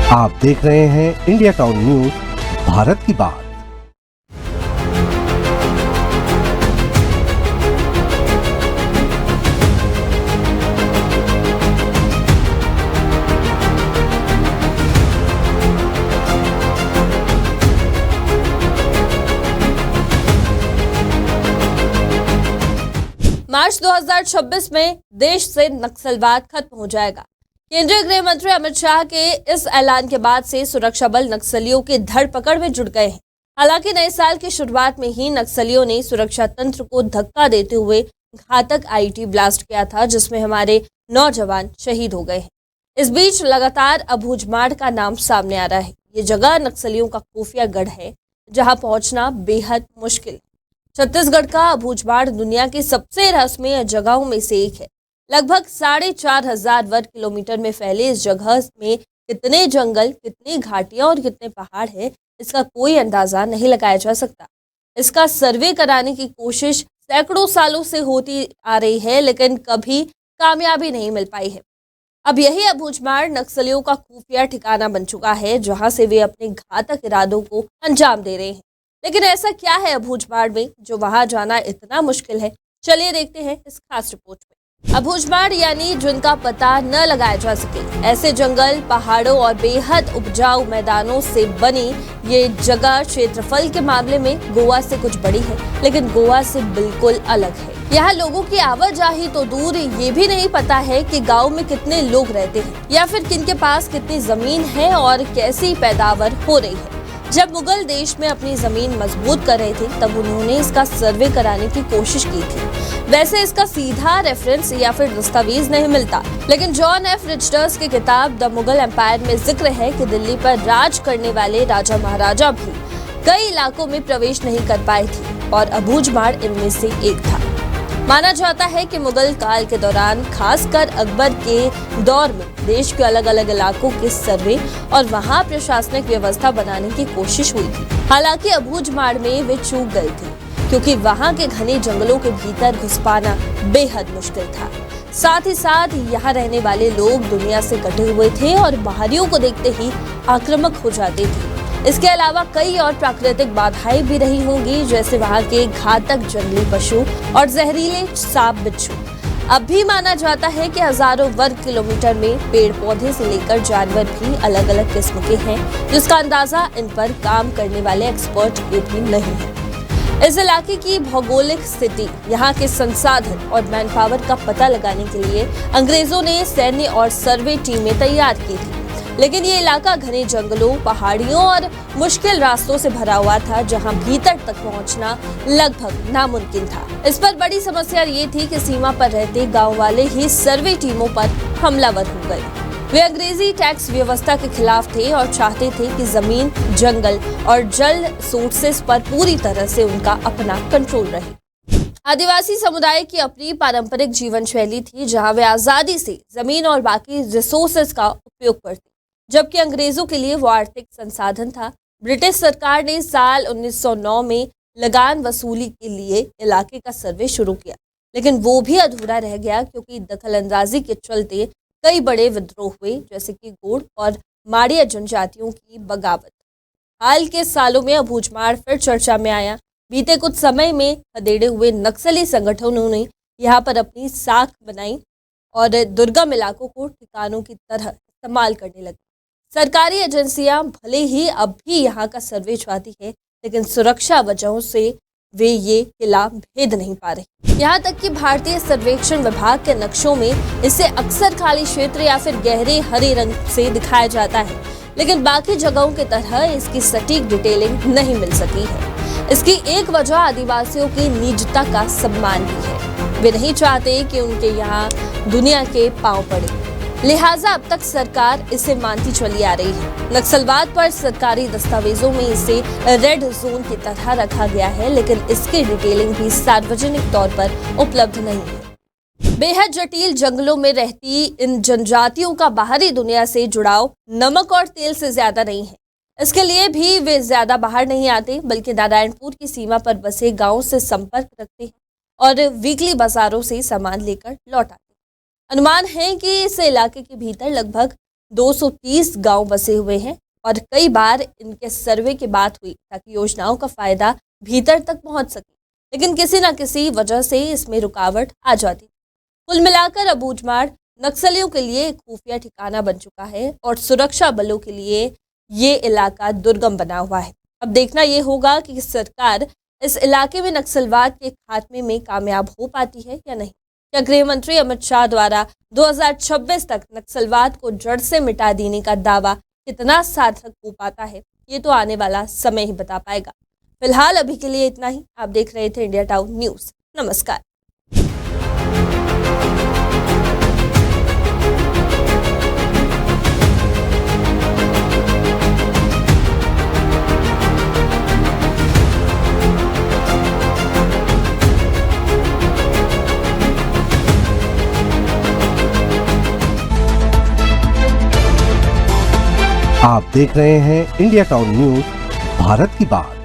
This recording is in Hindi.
आप देख रहे हैं इंडिया टाउन न्यूज, भारत की बात। मार्च 2026 में देश से नक्सलवाद खत्म हो जाएगा। केंद्रीय गृह मंत्री अमित शाह के इस ऐलान के बाद से सुरक्षा बल नक्सलियों की धरपकड़ में जुट गए हैं। हालांकि नए साल की शुरुआत में ही नक्सलियों ने सुरक्षा तंत्र को धक्का देते हुए घातक आईईडी ब्लास्ट किया था, जिसमें हमारे 9 जवान शहीद हो गए हैं। इस बीच लगातार अबूझमाड़ का नाम सामने आ रहा है। ये जगह नक्सलियों का खुफिया गढ़ है, जहां पहुंचना बेहद मुश्किल है। छत्तीसगढ़ का अबूझमाड़ दुनिया की सबसे रहस्यमय जगहों में से एक है। लगभग 4,500 वर्ग किलोमीटर में फैले इस जगह में कितने जंगल, कितनी घाटियां और कितने पहाड़ हैं, इसका कोई अंदाजा नहीं लगाया जा सकता। इसका सर्वे कराने की कोशिश सैकड़ों सालों से होती आ रही है, लेकिन कभी कामयाबी नहीं मिल पाई है। अब यही अबूझमाड़ नक्सलियों का खुफिया ठिकाना बन चुका है, जहां से वे अपने घातक इरादों को अंजाम दे रहे हैं। लेकिन ऐसा क्या है अबूझमाड़ में जो वहां जाना इतना मुश्किल है? चलिए देखते हैं इस खास रिपोर्ट में। अबूझमाड़ यानी जिनका पता न लगाया जा सके। ऐसे जंगल, पहाड़ों और बेहद उपजाऊ मैदानों से बनी ये जगह क्षेत्रफल के मामले में गोवा से कुछ बड़ी है, लेकिन गोवा से बिल्कुल अलग है। यहाँ लोगों की आवाजाही तो दूर, ये भी नहीं पता है कि गांव में कितने लोग रहते हैं या फिर किनके पास कितनी जमीन है और कैसी पैदावार हो रही है। जब मुगल देश में अपनी जमीन मजबूत कर रहे थे, तब उन्होंने इसका सर्वे कराने की कोशिश की थी। वैसे इसका सीधा रेफरेंस या फिर दस्तावेज नहीं मिलता, लेकिन जॉन एफ रिचर्ड्स की किताब द मुगल एम्पायर में जिक्र है कि दिल्ली पर राज करने वाले राजा महाराजा भी कई इलाकों में प्रवेश नहीं कर पाए थे और अबूझमाड़ इनमें से एक था। माना जाता है कि मुगल काल के दौरान, खासकर अकबर के दौर में, देश के अलग अलग इलाकों के सर्वे और वहां प्रशासनिक व्यवस्था बनाने की कोशिश हुई थी। हालांकि अबूझमाड़ में वे चूक गए थे, क्योंकि वहां के घने जंगलों के भीतर घुस पाना बेहद मुश्किल था। साथ ही साथ यहाँ रहने वाले लोग दुनिया से कटे हुए थे और बाहरियों को देखते ही आक्रामक हो जाते थे। इसके अलावा कई और प्राकृतिक बाधाएं भी रही होंगी, जैसे वहां के घातक जंगली पशु और जहरीले सांप बिच्छू। अब भी माना जाता है कि हजारों वर्ग किलोमीटर में पेड़ पौधे से लेकर जानवर भी अलग अलग किस्म के हैं, जिसका अंदाजा इन पर काम करने वाले एक्सपर्ट को भी नहीं है। इस इलाके की भौगोलिक स्थिति, यहाँ के संसाधन और मैन पावर का पता लगाने के लिए अंग्रेजों ने सैन्य और सर्वे टीमें तैयार की थी। लेकिन ये इलाका घने जंगलों, पहाड़ियों और मुश्किल रास्तों से भरा हुआ था, जहां भीतर तक पहुंचना लगभग नामुमकिन था। इस पर बड़ी समस्या ये थी कि सीमा पर रहते गांव वाले ही सर्वे टीमों पर हमलावर हो गए। वे अंग्रेजी टैक्स व्यवस्था के खिलाफ थे और चाहते थे कि जमीन, जंगल और जल सोर्सेस पर पूरी तरह से उनका अपना कंट्रोल रहे। आदिवासी समुदाय की अपनी पारंपरिक जीवन शैली थी, जहां वे आजादी से जमीन और बाकी रिसोर्सेज का उपयोग करते, जबकि अंग्रेजों के लिए वो आर्थिक संसाधन था। ब्रिटिश सरकार ने साल 1909 में लगान वसूली के लिए इलाके का सर्वे शुरू किया, लेकिन वो भी अधूरा रह गया, क्योंकि दखलंदाजी के चलते कई बड़े विद्रोह हुए, जैसे कि गोंड और माड़िया जनजातियों की बगावत। हाल के सालों में अबूझमाड़ फिर चर्चा में आया। बीते कुछ समय में खदेड़े हुए नक्सली संगठनों ने यहाँ पर अपनी साख बनाई और दुर्गम इलाकों को ठिकानों की तरह इस्तेमाल करने लगी। सरकारी एजेंसियां भले ही अब भी यहाँ का सर्वे चाहती है, लेकिन सुरक्षा वजहों से वे ये किला भेद नहीं पा रहे। यहाँ तक कि भारतीय सर्वेक्षण विभाग के नक्शों में इसे अक्सर खाली क्षेत्र या फिर गहरे हरे रंग से दिखाया जाता है, लेकिन बाकी जगहों की तरह इसकी सटीक डिटेलिंग नहीं मिल सकी है। इसकी एक वजह आदिवासियों की निजता का सम्मान भी है। वे नहीं चाहते कि उनके यहाँ दुनिया के पांव पड़े, लिहाजा अब तक सरकार इसे मानती चली आ रही है। नक्सलवाद पर सरकारी दस्तावेजों में इसे रेड जोन की तरह रखा गया है, लेकिन इसकी डिटेलिंग भी सार्वजनिक तौर पर उपलब्ध नहीं है। बेहद जटिल जंगलों में रहती इन जनजातियों का बाहरी दुनिया से जुड़ाव नमक और तेल से ज्यादा नहीं है। इसके लिए भी वे ज्यादा बाहर नहीं आते, बल्कि नारायणपुर की सीमा पर बसे गाँव से संपर्क रखते हैं और वीकली बाजारों से सामान लेकर लौट आते हैं। अनुमान है कि इस इलाके के भीतर लगभग 230 गांव बसे हुए हैं और कई बार इनके सर्वे की बात हुई ताकि योजनाओं का फायदा भीतर तक पहुंच सके, लेकिन किसी न किसी वजह से इसमें रुकावट आ जाती। कुल मिलाकर अबूझमाड़ नक्सलियों के लिए एक खुफिया ठिकाना बन चुका है और सुरक्षा बलों के लिए ये इलाका दुर्गम बना हुआ है। अब देखना ये होगा कि सरकार इस इलाके में नक्सलवाद के खात्मे में कामयाब हो पाती है या नहीं। क्या गृह मंत्री अमित शाह द्वारा 2026 तक नक्सलवाद को जड़ से मिटा देने का दावा कितना सार्थक हो पाता है, ये तो आने वाला समय ही बता पाएगा। फिलहाल अभी के लिए इतना ही। आप देख रहे थे इंडिया टाउन न्यूज़। नमस्कार। आप देख रहे हैं इंडिया टाउन न्यूज़, भारत की बात।